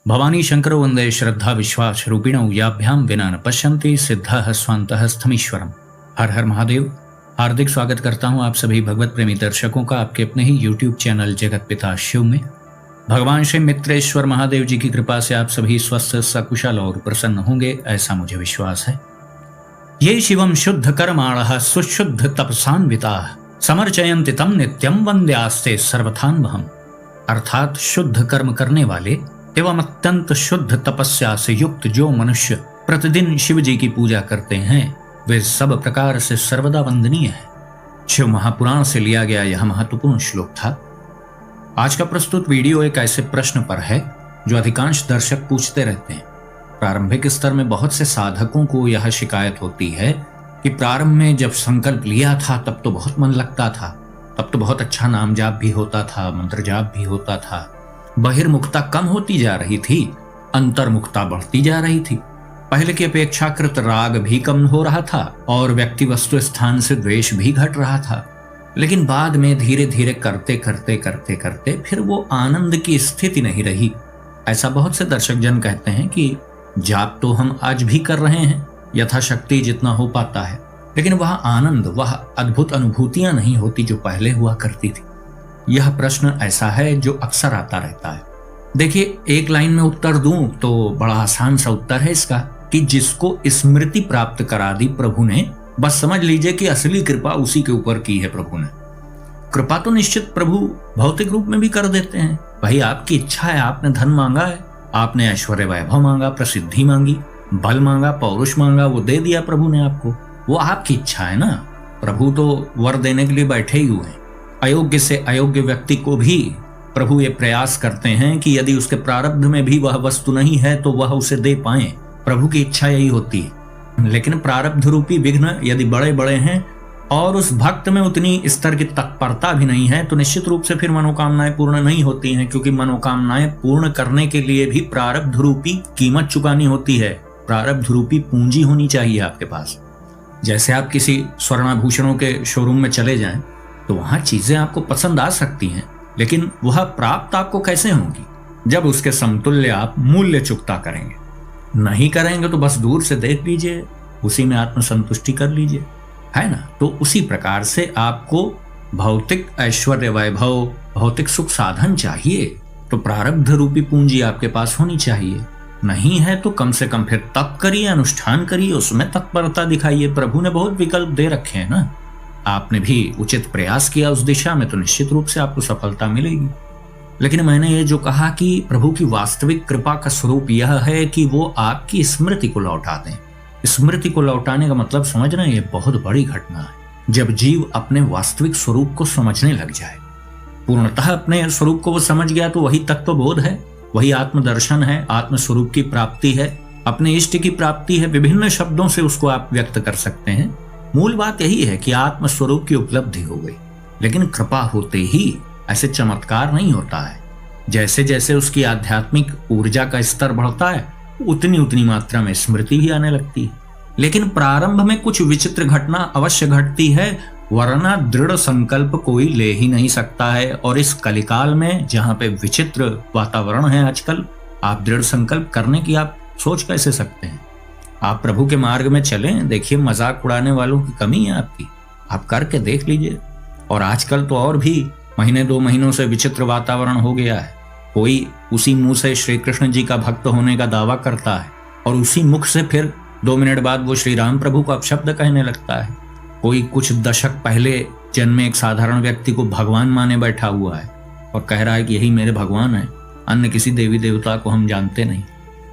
भवानी शंकर वंदे श्रद्धा विश्वास रूपिणौ याभ्यां विना न पश्यन्ति सिद्धः स्वान्तः स्थमीश्वरम। हर हर महादेव। हार्दिक स्वागत करता हूं आप सभी भगवत प्रेमी दर्शकों का आपके अपने ही YouTube चैनल जगत पिता शिव में। भगवान श्री मित्रेश्वर महादेव जी की कृपा से आप सभी स्वस्थ सकुशल और प्रसन्न होंगे, ऐसा मुझे विश्वास है। ये शिवम शुद्ध कर्माणः सुशुद्ध तपसान्विताः समर्चयन्ति तम नित्यम वन्द्यास्ते सर्वथान्वहम्। अर्थात शुद्ध कर्म करने वाले एवं अत्यंत शुद्ध तपस्या से युक्त जो मनुष्य प्रतिदिन शिव जी की पूजा करते हैं वे सब प्रकार से सर्वदा वंदनीय है। शिव महापुराण से लिया गया यह महत्वपूर्ण श्लोक था। आज का प्रस्तुत वीडियो एक ऐसे प्रश्न पर है जो अधिकांश दर्शक पूछते रहते हैं। प्रारंभिक स्तर में बहुत से साधकों को यह शिकायत होती है कि प्रारंभ में जब संकल्प लिया था तब तो बहुत मन लगता था, तब तो बहुत अच्छा नाम जाप भी होता था, मंत्र जाप भी होता था, बहिर्मुखता कम होती जा रही थी, अंतर्मुखता बढ़ती जा रही थी, पहले की अपेक्षाकृत राग भी कम हो रहा था और व्यक्ति वस्तु स्थान से द्वेष भी घट रहा था। लेकिन बाद में धीरे धीरे करते करते फिर वो आनंद की स्थिति नहीं रही। ऐसा बहुत से दर्शक जन कहते हैं कि जाप तो हम आज भी कर रहे हैं यथाशक्ति जितना हो पाता है, लेकिन वह आनंद, वह अद्भुत अनुभूतियां नहीं होती जो पहले हुआ करती थी। यह प्रश्न ऐसा है जो अक्सर आता रहता है। देखिए, एक लाइन में उत्तर दूं तो बड़ा आसान सा उत्तर है इसका कि जिसको स्मृति प्राप्त करा दी प्रभु ने, बस समझ लीजिए कि असली कृपा उसी के ऊपर की है प्रभु ने। कृपा तो निश्चित प्रभु भौतिक रूप में भी कर देते हैं। भाई आपकी इच्छा है, आपने धन मांगा है, आपने ऐश्वर्य वैभव मांगा, प्रसिद्धि मांगी, बल मांगा, पौरुष मांगा, वो दे दिया प्रभु ने आपको। वो आपकी इच्छा है ना। प्रभु तो वर देने के लिए बैठे ही हुए हैं। अयोग्य से अयोग्य व्यक्ति को भी प्रभु ये प्रयास करते हैं कि यदि उसके प्रारब्ध में भी वह वस्तु नहीं है तो वह उसे दे पाए। प्रभु की इच्छा यही होती है। लेकिन प्रारब्ध रूपी विघ्न यदि बड़े बड़े हैं और उस भक्त में उतनी स्तर की तत्परता भी नहीं है तो निश्चित रूप से फिर मनोकामनाएं पूर्ण नहीं होती हैं, क्योंकि मनोकामनाएं पूर्ण करने के लिए भी प्रारब्ध रूपी कीमत चुकानी होती है। प्रारब्ध रूपी पूंजी होनी चाहिए आपके पास। जैसे आप किसी स्वर्णाभूषणों के शोरूम में चले जाएं तो वहां चीजें आपको पसंद आ सकती हैं, लेकिन वह प्राप्त आपको कैसे होंगी? जब उसके समतुल्य आप मूल्य चुकता करेंगे। नहीं करेंगे तो बस दूर से देख लीजिए, उसी में आत्मसंतुष्टि कर लीजिए, है ना। तो उसी प्रकार से आपको भौतिक ऐश्वर्य वैभव, भौतिक सुख साधन चाहिए तो प्रारब्ध रूपी पूंजी आपके पास होनी चाहिए। नहीं है तो कम से कम फिर तप करिए, अनुष्ठान करिए, उसमें तत्परता दिखाइए। प्रभु ने बहुत विकल्प दे रखे हैं ना। आपने भी उचित प्रयास किया उस दिशा में तो निश्चित रूप से आपको सफलता मिलेगी। लेकिन मैंने ये जो कहा कि प्रभु की वास्तविक कृपा का स्वरूप यह है कि वो आपकी स्मृति को लौटा दें। स्मृति को लौटाने का मतलब समझ रहे हैं, ये बहुत बड़ी घटना है। जब जीव अपने वास्तविक स्वरूप को समझने लग जाए, पूर्णतः अपने स्वरूप को वो समझ गया तो वही तत्वबोध है, वही आत्मदर्शन है, आत्मस्वरूप की प्राप्ति है, अपने इष्ट की प्राप्ति है। विभिन्न शब्दों से उसको आप व्यक्त कर सकते हैं। मूल बात यही है कि आत्मस्वरूप की उपलब्धि हो गई। लेकिन कृपा होते ही ऐसे चमत्कार नहीं होता है। जैसे जैसे उसकी आध्यात्मिक ऊर्जा का स्तर बढ़ता है उतनी उतनी मात्रा में स्मृति भी आने लगती है। लेकिन प्रारंभ में कुछ विचित्र घटना अवश्य घटती है, वरना दृढ़ संकल्प कोई ले ही नहीं सकता है। और इस कलिकाल में जहां पे विचित्र वातावरण है आजकल, आप दृढ़ संकल्प करने की आप सोच कैसे सकते हैं? आप प्रभु के मार्ग में चलें, देखिए मजाक उड़ाने वालों की कमी है आपकी, आप करके देख लीजिए। और आजकल तो और भी महीने 2 महीनों से विचित्र वातावरण हो गया है। कोई उसी मुंह से श्री कृष्ण जी का भक्त होने का दावा करता है और उसी मुख से फिर 2 मिनट बाद वो श्री राम प्रभु को अपशब्द कहने लगता है। कोई कुछ दशक पहले जन्मे एक साधारण व्यक्ति को भगवान माने बैठा हुआ है और कह रहा है कि यही मेरे भगवान है, अन्य किसी देवी देवता को हम जानते नहीं।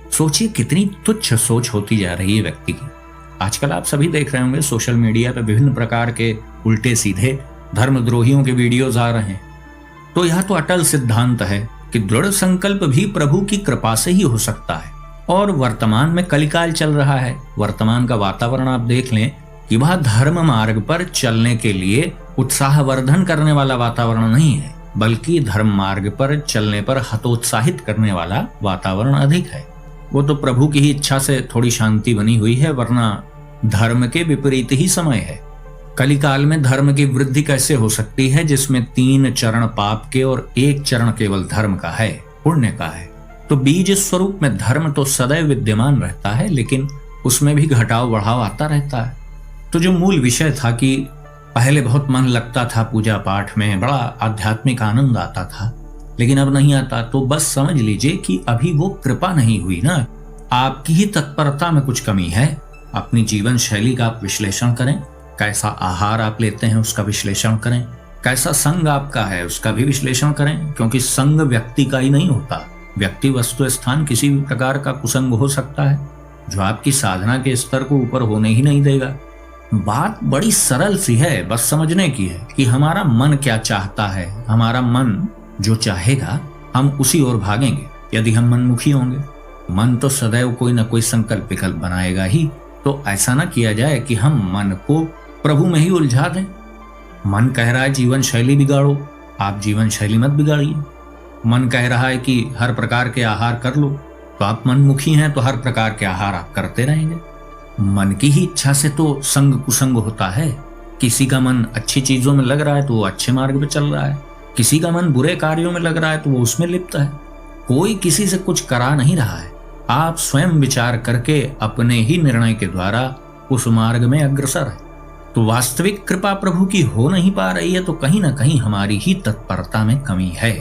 सोचिए कितनी तुच्छ सोच होती जा रही है व्यक्ति की। आजकल आप सभी देख रहे होंगे सोशल मीडिया पे विभिन्न प्रकार के उल्टे सीधे धर्मद्रोहियों के वीडियोज आ रहे हैं। तो यह तो अटल सिद्धांत है कि दृढ़ संकल्प भी प्रभु की कृपा से ही हो सकता है। और वर्तमान में कलिकाल चल रहा है। वर्तमान का वातावरण आप देख लें कि वह धर्म मार्ग पर चलने के लिए उत्साहवर्धन करने वाला वातावरण नहीं है, बल्कि धर्म मार्ग पर चलने पर हतोत्साहित करने वाला वातावरण अधिक है। वो तो प्रभु की ही इच्छा से थोड़ी शांति बनी हुई है, वरना धर्म के विपरीत ही समय है। कलिकाल में धर्म की वृद्धि कैसे हो सकती है जिसमें 3 चरण पाप के और 1 चरण केवल धर्म का है, पुण्य का है। तो बीज स्वरूप में धर्म तो सदैव विद्यमान रहता है, लेकिन उसमें भी घटाव बढ़ाव आता रहता है। तो जो मूल विषय था कि पहले बहुत मन लगता था पूजा पाठ में, बड़ा आध्यात्मिक आनंद आता था, लेकिन अब नहीं आता, तो बस समझ लीजिए कि अभी वो कृपा नहीं हुई ना, आपकी ही तत्परता में कुछ कमी है। अपनी जीवन शैली का आप विश्लेषण करें, कैसा आहार आप लेते हैं उसका विश्लेषण करें, कैसा संग आपका है उसका भी विश्लेषण करें, क्योंकि संग व्यक्ति का ही नहीं होता, व्यक्ति वस्तु स्थान किसी भी प्रकार का कुसंग हो सकता है जो आपकी साधना के स्तर को ऊपर होने ही नहीं देगा। बात बड़ी सरल सी है, बस समझने की है कि हमारा मन क्या चाहता है। हमारा मन जो चाहेगा हम उसी ओर भागेंगे यदि हम मनमुखी होंगे। मन तो सदैव कोई ना कोई संकल्प विकल्प बनाएगा ही, तो ऐसा ना किया जाए कि हम मन को प्रभु में ही उलझा दें। मन कह रहा है जीवन शैली बिगाड़ो, आप जीवन शैली मत बिगाड़िए। मन कह रहा है कि हर प्रकार के आहार कर लो, तो आप मनमुखी हैं तो हर प्रकार के आहार आप करते रहेंगे। मन की ही इच्छा से तो संग कुसंग होता है। किसी का मन अच्छी चीजों में लग रहा है तो वो अच्छे मार्ग पे चल रहा है, किसी का मन बुरे कार्यों में लग रहा है तो वो उसमें लिप्त है। कोई किसी से कुछ करा नहीं रहा है, आप स्वयं विचार करके अपने ही निर्णय के द्वारा उस मार्ग में अग्रसर है। तो वास्तविक कृपा प्रभु की हो नहीं पा रही है तो कहीं ना कहीं हमारी ही तत्परता में कमी है।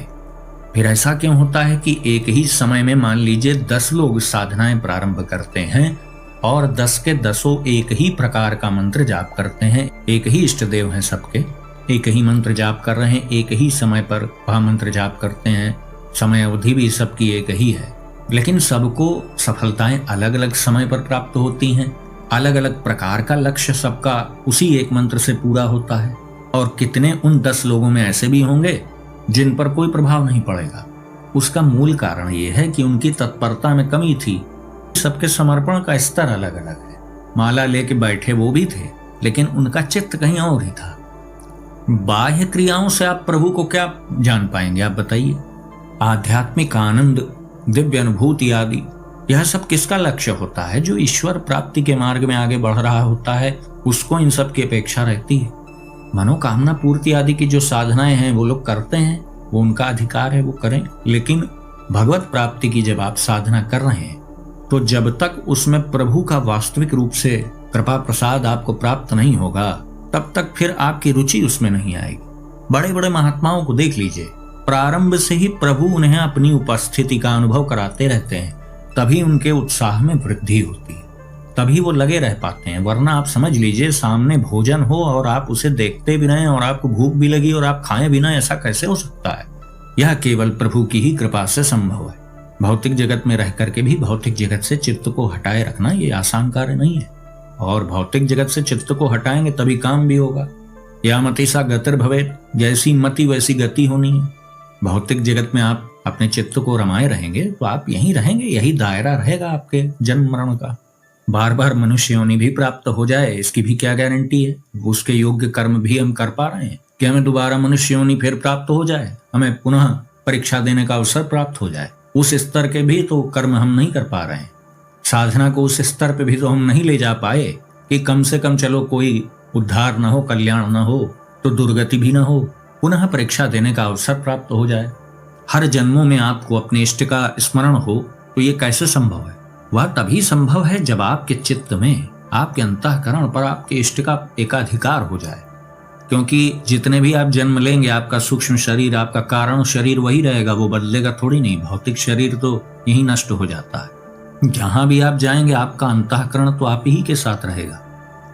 फिर ऐसा क्यों होता है कि एक ही समय में मान लीजिए 10 लोग साधनाएं प्रारंभ करते हैं और 10 के 10 एक ही प्रकार का मंत्र जाप करते हैं, एक ही इष्ट देव हैं सबके, एक ही मंत्र जाप कर रहे हैं, एक ही समय पर वह मंत्र जाप करते हैं, समय अवधि भी सबकी एक ही है, लेकिन सबको सफलताएं अलग अलग समय पर प्राप्त होती हैं, अलग अलग प्रकार का लक्ष्य सबका उसी एक मंत्र से पूरा होता है। और कितने उन 10 लोगों में ऐसे भी होंगे जिन पर कोई प्रभाव नहीं पड़ेगा। उसका मूल कारण यह है कि उनकी तत्परता में कमी थी। सबके समर्पण का स्तर अलग अलग है। माला लेके बैठे वो भी थे, लेकिन उनका चित्त कहीं और ही था। बाह्य क्रियाओं से आप प्रभु को क्या जान पाएंगे, आप बताइए। आध्यात्मिक आनंद, दिव्य अनुभूति आदि, यह सब किसका लक्ष्य होता है? जो ईश्वर प्राप्ति के मार्ग में आगे बढ़ रहा होता है उसको इन सब की अपेक्षा रहती है। मनोकामना पूर्ति आदि की जो साधनाएं हैं वो लोग करते हैं, वो उनका अधिकार है, वो करें। लेकिन भगवत प्राप्ति की जब आप साधना कर रहे हैं तो जब तक उसमें प्रभु का वास्तविक रूप से कृपा प्रसाद आपको प्राप्त नहीं होगा तब तक फिर आपकी रुचि उसमें नहीं आएगी। बड़े बड़े महात्माओं को देख लीजिए, प्रारंभ से ही प्रभु उन्हें अपनी उपस्थिति का अनुभव कराते रहते हैं, तभी उनके उत्साह में वृद्धि होती है, तभी वो लगे रह पाते हैं। वरना आप समझ लीजिए सामने भोजन हो और आप उसे देखते भी रहें और आपको भूख भी लगी और आप खाएं भी ना, ऐसा कैसे हो सकता है? यह केवल प्रभु की ही कृपा से संभव है। भौतिक जगत में रह करके भी भौतिक जगत से चित्त को हटाए रखना ये आसान कार्य नहीं है, और भौतिक जगत से चित्त को हटाएंगे तभी काम भी होगा। या मति सा गतिर भवेत, जैसी मति वैसी गति होनी है। भौतिक जगत में आप अपने चित्त को रमाए रहेंगे तो आप यहीं रहेंगे, यही दायरा रहेगा आपके जन्म मरण का। बार बार मनुष्य योनि भी प्राप्त हो जाए इसकी भी क्या गारंटी है? उसके योग्य कर्म भी हम कर पा रहे हैं कि हमें दोबारा मनुष्य योनि फिर प्राप्त हो जाए, हमें पुनः परीक्षा देने का अवसर प्राप्त हो जाए? उस स्तर के भी तो कर्म हम नहीं कर पा रहे हैं। साधना को उस स्तर पे भी तो हम नहीं ले जा पाए कि कम से कम चलो कोई उद्धार न हो, कल्याण न हो तो दुर्गति भी न हो, पुनः परीक्षा देने का अवसर प्राप्त हो जाए। हर जन्मों में आपको अपने इष्ट का स्मरण हो तो ये कैसे संभव है? वह तभी संभव है जब आपके चित्त में, आपके अंतःकरण पर आपके इष्ट का एकाधिकार हो जाए। क्योंकि जितने भी आप जन्म लेंगे आपका सूक्ष्म शरीर, आपका कारण शरीर वही रहेगा, वो बदलेगा थोड़ी नहीं। भौतिक शरीर तो यही नष्ट हो जाता है। जहां भी आप जाएंगे आपका अंतःकरण तो आप ही के साथ रहेगा।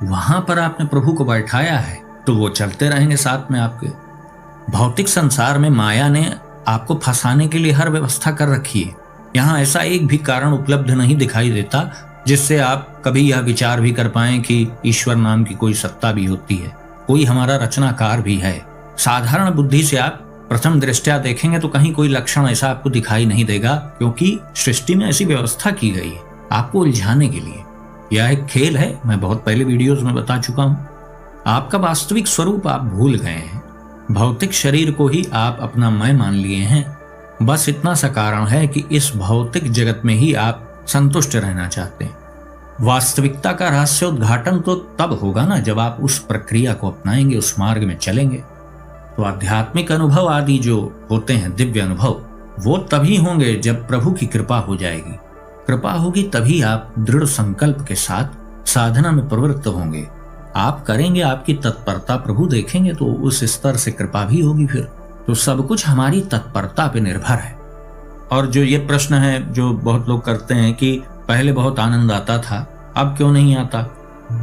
वहां पर आपने प्रभु को बैठाया है तो वो चलते रहेंगे साथ में आपके। भौतिक संसार में माया ने आपको फंसाने के लिए हर व्यवस्था कर रखी है। यहाँ ऐसा एक भी कारण उपलब्ध नहीं दिखाई देता जिससे आप कभी यह विचार भी कर पाएं कि ईश्वर नाम की कोई सत्ता भी होती है, कोई हमारा रचनाकार भी है। साधारण बुद्धि से आप प्रथम दृष्टया देखेंगे तो कहीं कोई लक्षण ऐसा आपको दिखाई नहीं देगा, क्योंकि सृष्टि में ऐसी व्यवस्था की गई है आपको उलझाने के लिए। यह एक खेल है, मैं बहुत पहले वीडियोस में बता चुका हूं। आपका वास्तविक स्वरूप आप भूल गए हैं, भौतिक शरीर को ही आप अपना मैं मान लिए हैं। बस इतना सा कारण है कि इस भौतिक जगत में ही आप संतुष्ट रहना चाहते हैं। वास्तविकता का रहस्योद्घाटन तो तब होगा ना जब आप उस प्रक्रिया को अपनाएंगे, उस मार्ग में चलेंगे। तो आध्यात्मिक अनुभव आदि जो होते हैं, दिव्य अनुभव, वो तभी होंगे जब प्रभु की कृपा हो जाएगी। कृपा होगी तभी आप दृढ़ संकल्प के साथ साधना में प्रवृत्त होंगे। आप करेंगे, आपकी तत्परता प्रभु देखेंगे तो उस स्तर से कृपा भी होगी। फिर तो सब कुछ हमारी तत्परता पे निर्भर है। और जो ये प्रश्न है जो बहुत लोग करते हैं कि पहले बहुत आनंद आता था, अब क्यों नहीं आता?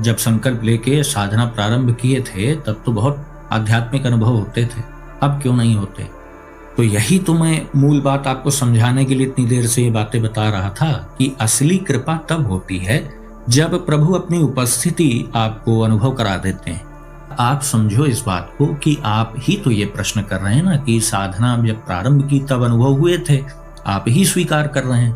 जब संकल्प लेके साधना प्रारंभ किए थे तब तो बहुत आध्यात्मिक अनुभव होते थे, अब क्यों नहीं होते? तो यही तो मैं मूल बात आपको समझाने के लिए इतनी देर से ये बातें बता रहा था कि असली कृपा तब होती है जब प्रभु अपनी उपस्थिति आपको अनुभव करा देते हैं। आप समझो इस बात को कि आप ही तो ये प्रश्न कर रहे हैं ना कि साधना जब प्रारंभ की तब अनुभव हुए थे, आप ही स्वीकार कर रहे हैं,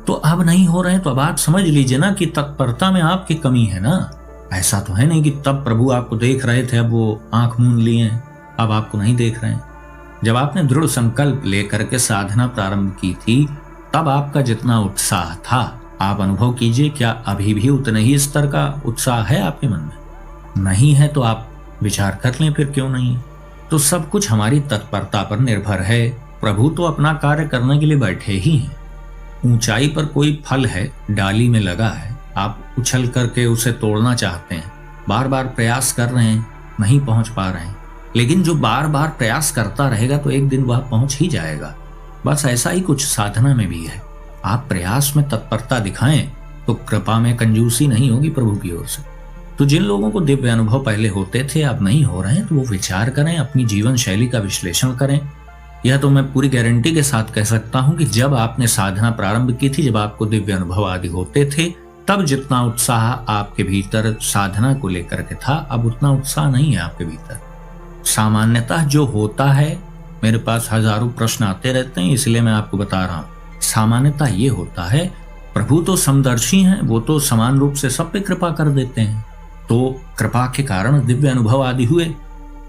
तो अब नहीं हो रहे हैं। तो अब आप समझ लीजिए ना कि तत्परता में आपकी कमी है ना। ऐसा तो है नहीं कि तब प्रभु आपको देख रहे थे, अब वो आंख मूंद लिए हैं, अब आपको नहीं देख रहे हैं। जब आपने दृढ़ संकल्प लेकर के साधना प्रारंभ की थी तब आपका जितना उत्साह था, आप अनुभव कीजिए, क्या अभी भी उतने ही स्तर का उत्साह है आपके मन में? नहीं है तो आप विचार कर लें फिर क्यों नहीं। तो सब कुछ हमारी तत्परता पर निर्भर है। प्रभु तो अपना कार्य करने के लिए बैठे ही हैं। ऊंचाई पर कोई फल है, डाली में लगा है, आप उछल करके उसे तोड़ना चाहते हैं, बार बार प्रयास कर रहे हैं, नहीं पहुंच पा रहे हैं, लेकिन जो बार बार प्रयास करता रहेगा तो एक दिन वह पहुंच ही जाएगा। बस ऐसा ही कुछ साधना में भी है। आप प्रयास में तत्परता दिखाएं तो कृपा में कंजूसी नहीं होगी प्रभु की ओर से। तो जिन लोगों को दिव्य अनुभव पहले होते थे अब नहीं हो रहे हैं, तो वो विचार करें, अपनी जीवन शैली का विश्लेषण करें। यह तो मैं पूरी गारंटी के साथ कह सकता हूं कि जब आपने साधना प्रारंभ की थी, जब आपको दिव्य अनुभव आदि होते थे, तब जितना उत्साह आपके भीतर साधना को लेकर के था, अब उतना उत्साह नहीं है आपके भीतर। सामान्यतः जो होता है, मेरे पास हजारों प्रश्न आते रहते हैं इसलिए मैं आपको बता रहा हूं। सामान्यतः ये होता है, प्रभु तो समदर्शी हैं, वो तो समान रूप से सब पे कृपा कर देते हैं, तो कृपा के कारण दिव्य अनुभव आदि हुए।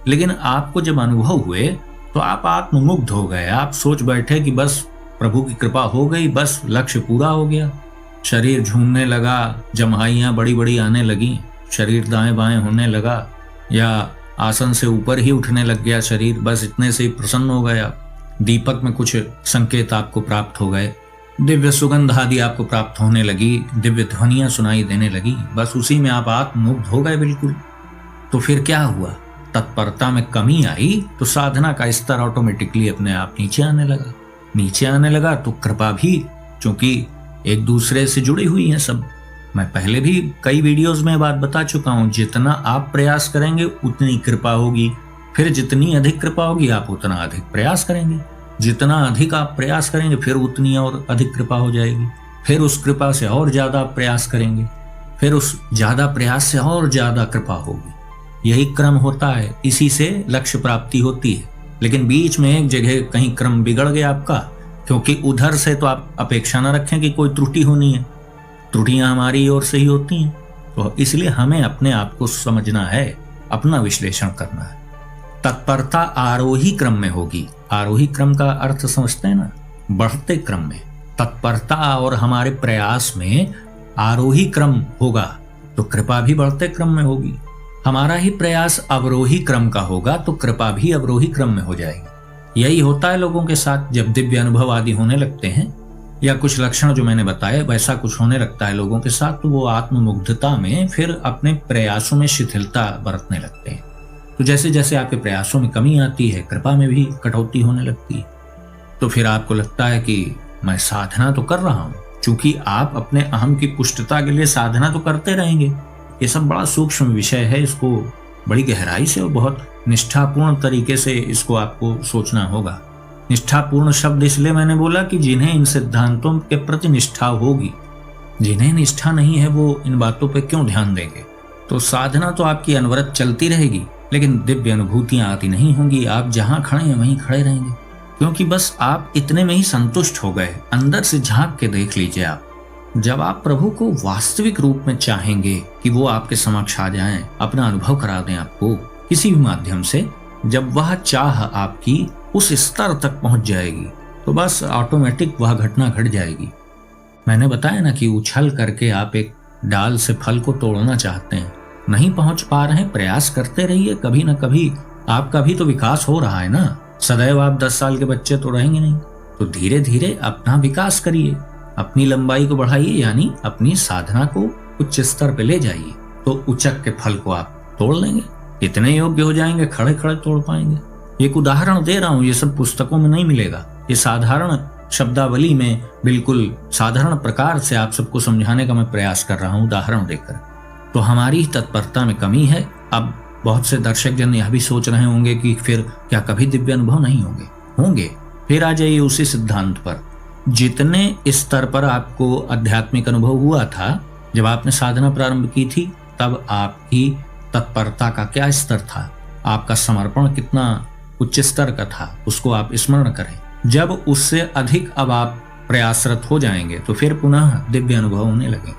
लेकिन आपको जब अनुभव हुए तो आप आत्ममुग्ध हो गए, आप सोच बैठे कि बस प्रभु की कृपा हो गई, बस लक्ष्य पूरा हो गया। शरीर झूमने लगा, जम्हाइयां बड़ी बड़ी आने लगी, शरीर दाएं बाएं होने लगा, या आसन से ऊपर ही उठने लग गया शरीर, बस इतने से ही प्रसन्न हो गया। दीपक में कुछ संकेत आपको प्राप्त हो गए, दिव्य सुगंध आदि आपको प्राप्त होने लगी, दिव्य ध्वनियां सुनाई देने लगी, बस उसी में आप आत्ममुग्ध हो गए बिल्कुल। तो फिर क्या हुआ? तत्परता में कमी आई तो साधना का स्तर ऑटोमेटिकली अपने आप नीचे आने लगा। तो कृपा भी, चूंकि एक दूसरे से जुड़ी हुई है सब, मैं पहले भी कई वीडियोस में बात बता चुका हूं, जितना आप प्रयास करेंगे उतनी कृपा होगी, फिर जितनी अधिक कृपा होगी आप उतना अधिक प्रयास करेंगे, जितना अधिक आप प्रयास करेंगे फिर उतनी और अधिक कृपा हो जाएगी, फिर उस कृपा से और ज्यादा प्रयास करेंगे, फिर उस ज्यादा प्रयास से और ज्यादा कृपा होगी। यही क्रम होता है, इसी से लक्ष्य प्राप्ति होती है। लेकिन बीच में एक जगह कहीं क्रम बिगड़ गया आपका, क्योंकि उधर से तो आप अपेक्षा न रखें कि कोई त्रुटि होनी है, त्रुटियां हमारी ओर से ही होती हैं। तो इसलिए हमें अपने आप को समझना है, अपना विश्लेषण करना है। तत्परता आरोही क्रम में होगी। आरोही क्रम का अर्थ समझते हैं ना, बढ़ते क्रम में। तत्परता और हमारे प्रयास में आरोही क्रम होगा तो कृपा भी बढ़ते क्रम में होगी। हमारा ही प्रयास अवरोही क्रम का होगा तो कृपा भी अवरोही क्रम में हो जाएगी। यही होता है लोगों के साथ, जब दिव्य अनुभव आदि होने लगते हैं या कुछ लक्षण जो मैंने बताए वैसा कुछ होने लगता है लोगों के साथ, तो वो आत्ममुग्धता में फिर अपने प्रयासों में शिथिलता बरतने लगते हैं। तो जैसे जैसे आपके प्रयासों में कमी आती है, कृपा में भी कटौती होने लगती है। तो फिर आपको लगता है कि मैं साधना तो कर रहा हूं, क्योंकि आप अपने अहम की पुष्टता के लिए साधना तो करते रहेंगे। ये सब बड़ा सूक्ष्म विषय है, इसको बड़ी गहराई से और बहुत निष्ठापूर्ण तरीके से इसको आपको सोचना होगा। निष्ठापूर्ण शब्द इसलिए मैंने बोला कि जिन्हें इन सिद्धांतों के प्रति निष्ठा होगी, जिन्हें निष्ठा नहीं है वो इन बातों पे क्यों ध्यान देंगे। तो साधना तो आपकी अनवरत चलती रहेगी, लेकिन दिव्य अनुभूतियां आती नहीं होंगी। आप जहां खड़े हैं वहीं खड़े रहेंगे, क्योंकि बस आप इतने में ही संतुष्ट हो गए। अंदर से झांक के देख लीजिए आप, जब आप प्रभु को वास्तविक रूप में चाहेंगे कि वो आपके समक्ष आ जाएं, अपना अनुभव करा दें आपको किसी भी माध्यम से, जब वह चाह आपकी उस स्तर तक पहुंच जाएगी तो बस ऑटोमेटिक वह घटना घट जाएगी। मैंने बताया ना कि उछल करके आप एक डाल से फल को तोड़ना चाहते हैं, नहीं पहुंच पा रहे, प्रयास करते रहिए, कभी ना कभी आपका भी तो विकास हो रहा है ना। सदैव आप 10 साल के बच्चे तो रहेंगे नहीं, तो धीरे धीरे अपना विकास करिए, अपनी लंबाई को बढ़ाइए, यानी अपनी साधना को उच्च स्तर पे ले जाइए, तो उचक के फल को आप तोड़ लेंगे। इतने योग्य हो जाएंगे, खड़े खड़े तोड़ पाएंगे। एक उदाहरण दे रहा हूं, ये सब पुस्तकों में नहीं मिलेगा, ये साधारण शब्दावली में बिल्कुल साधारण प्रकार से आप सबको समझाने का मैं प्रयास कर रहा हूं उदाहरण देकर। तो हमारी तत्परता में कमी है। अब बहुत से दर्शक जन यह भी सोच रहे होंगे कि फिर क्या कभी दिव्य अनुभव नहीं होंगे। फिर आ जाइए उसी सिद्धांत पर। जितने स्तर पर आपको आध्यात्मिक अनुभव हुआ था जब आपने साधना प्रारंभ की थी, तब आपकी तत्परता का क्या स्तर था, आपका समर्पण कितना उच्च स्तर का था, उसको आप स्मरण करें। जब उससे अधिक अब आप प्रयासरत हो जाएंगे तो फिर पुनः दिव्य अनुभव होने लगे।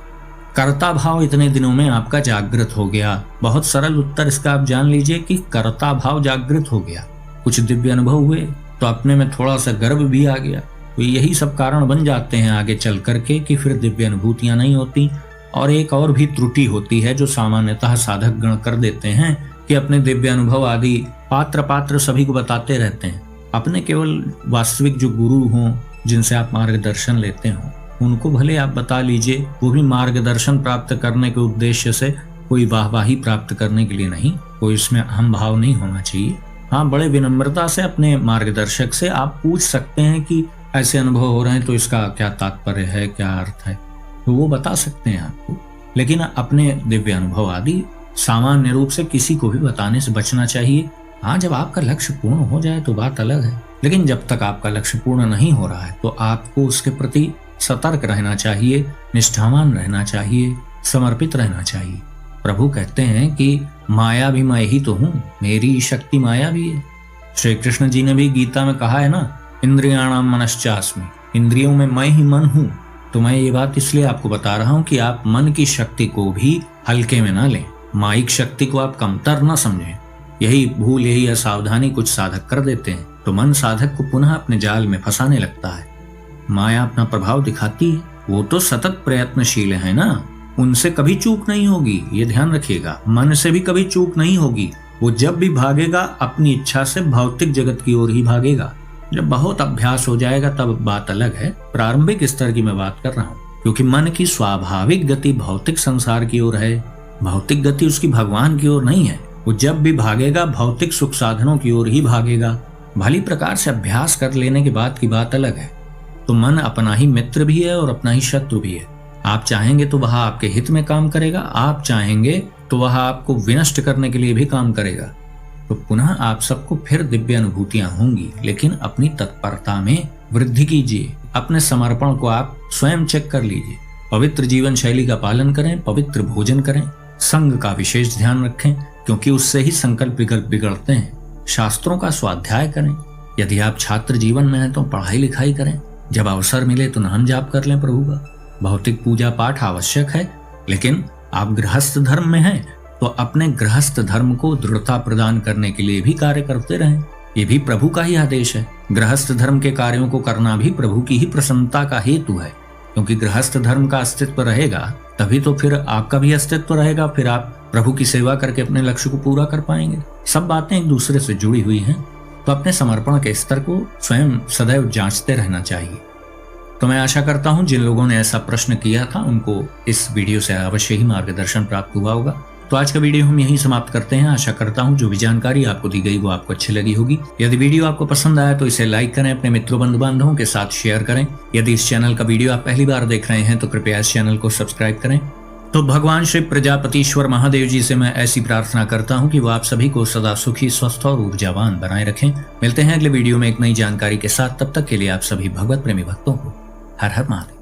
कर्ता भाव इतने दिनों में आपका जागृत हो गया। बहुत सरल उत्तर इसका आप जान लीजिए कि कर्ता भाव जागृत हो गया। कुछ दिव्य अनुभव हुए तो अपने में थोड़ा सा गर्व भी आ गया। तो यही सब कारण बन जाते हैं आगे चल करके कि फिर दिव्य अनुभूतियां नहीं होती। और एक और भी त्रुटि होती है जो सामान्यतः साधक गण कर देते हैं कि अपने दिव्य अनुभव आदि पात्र सभी को बताते रहते हैं। अपने केवल वास्तविक जो गुरु हों, जिनसे आप मार्गदर्शन लेते हो, उनको भले आप बता लीजिए, वो भी मार्गदर्शन प्राप्त करने के उद्देश्य से, कोई वाहवाही प्राप्त करने के लिए नहीं। कोई इसमें अहम भाव नहीं होना चाहिए। हाँ, बड़े विनम्रता से अपने मार्गदर्शक से आप पूछ सकते हैं कि ऐसे अनुभव हो रहे हैं तो इसका क्या तात्पर्य है, क्या अर्थ है, तो वो बता सकते हैं आपको। लेकिन अपने दिव्य अनुभव आदि सामान्य रूप से किसी को भी बताने से बचना चाहिए। हाँ, जब आपका लक्ष्य पूर्ण हो जाए तो बात अलग है, लेकिन जब तक आपका लक्ष्य पूर्ण नहीं हो रहा है तो आपको उसके प्रति सतर्क रहना चाहिए, निष्ठावान रहना चाहिए, समर्पित रहना चाहिए। प्रभु कहते हैं कि माया भी मैं ही तो हूँ, मेरी शक्ति माया भी है। श्री कृष्ण जी ने भी गीता में कहा है ना, इंद्रियाणाम मनश्चास्मि, इंद्रियों में मैं ही मन हूँ। तो मैं ये बात इसलिए आपको बता रहा हूँ कि आप मन की शक्ति को भी हल्के में ना लें, माइक शक्ति को आप कमतर न समझें। यही भूल, यही असावधानी कुछ साधक कर देते हैं, तो मन साधक को पुनः अपने जाल में फंसाने लगता है। माया अपना प्रभाव दिखाती है, वो तो सतत प्रयत्नशील है ना, उनसे कभी चूक नहीं होगी, ये ध्यान रखिएगा। मन से भी कभी चूक नहीं होगी। वो जब भी भागेगा अपनी इच्छा से भौतिक जगत की ओर ही भागेगा। जब बहुत अभ्यास हो जाएगा तब बात अलग है। प्रारंभिक स्तर की मैं बात कर रहा हूँ, क्योंकि मन की स्वाभाविक गति भौतिक संसार की ओर है, भौतिक गति उसकी भगवान की ओर नहीं है। वो जब भी भागेगा भौतिक सुख साधनों की ओर ही भागेगा। भली प्रकार से अभ्यास कर लेने के बाद की बात अलग है। तो मन अपना ही मित्र भी है और अपना ही शत्रु भी है। आप चाहेंगे तो वह आपके हित में काम करेगा, आप चाहेंगे तो वह आपको विनष्ट करने के लिए भी काम करेगा। तो पुनः आप सबको फिर दिव्य अनुभूतियां होंगी, लेकिन अपनी तत्परता में वृद्धि कीजिए। अपने समर्पण को आप स्वयं चेक कर लीजिए। पवित्र जीवन शैली का पालन करें, पवित्र भोजन करें, संग का विशेष ध्यान रखें, क्योंकि उससे ही संकल्प विकल्प बिगड़ते हैं। शास्त्रों का स्वाध्याय करें। यदि आप छात्र जीवन में हैं तो पढ़ाई लिखाई करें। जब अवसर मिले तो नाम जाप कर लें प्रभु का। भौतिक पूजा पाठ आवश्यक है, लेकिन आप गृहस्थ धर्म में हैं तो अपने गृहस्थ धर्म को दृढ़ता प्रदान करने के लिए भी कार्य करते रहें। ये भी प्रभु का ही आदेश है। गृहस्थ धर्म के कार्यों को करना भी प्रभु की ही प्रसन्नता का हेतु है, क्योंकि गृहस्थ धर्म का अस्तित्व रहेगा तभी तो फिर आपका भी अस्तित्व रहेगा। फिर आप प्रभु की सेवा करके अपने लक्ष्य को पूरा कर पाएंगे। सब बातें एक दूसरे से जुड़ी हुई हैं, तो अपने समर्पण के स्तर को स्वयं सदैव जांचते रहना चाहिए। तो मैं आशा करता हूं जिन लोगों ने ऐसा प्रश्न किया था उनको इस वीडियो से अवश्य ही मार्गदर्शन प्राप्त हुआ होगा। तो आज का वीडियो हम यहीं समाप्त करते हैं। आशा करता हूं जो भी जानकारी आपको दी गई वो आपको अच्छी लगी होगी। यदि वीडियो आपको पसंद आया तो इसे लाइक करें, अपने मित्रों बंधु बांधवों के साथ शेयर करें। यदि इस चैनल का वीडियो आप पहली बार देख रहे हैं तो कृपया इस चैनल को सब्सक्राइब करें। तो भगवान श्री प्रजापतिश्वर महादेव जी से मैं ऐसी प्रार्थना करता हूं कि वो आप सभी को सदा सुखी, स्वस्थ और ऊर्जावान बनाए रखें। मिलते हैं अगले वीडियो में एक नई जानकारी के साथ। तब तक के लिए आप सभी भगवत प्रेमी भक्तों को हर हर महादेव।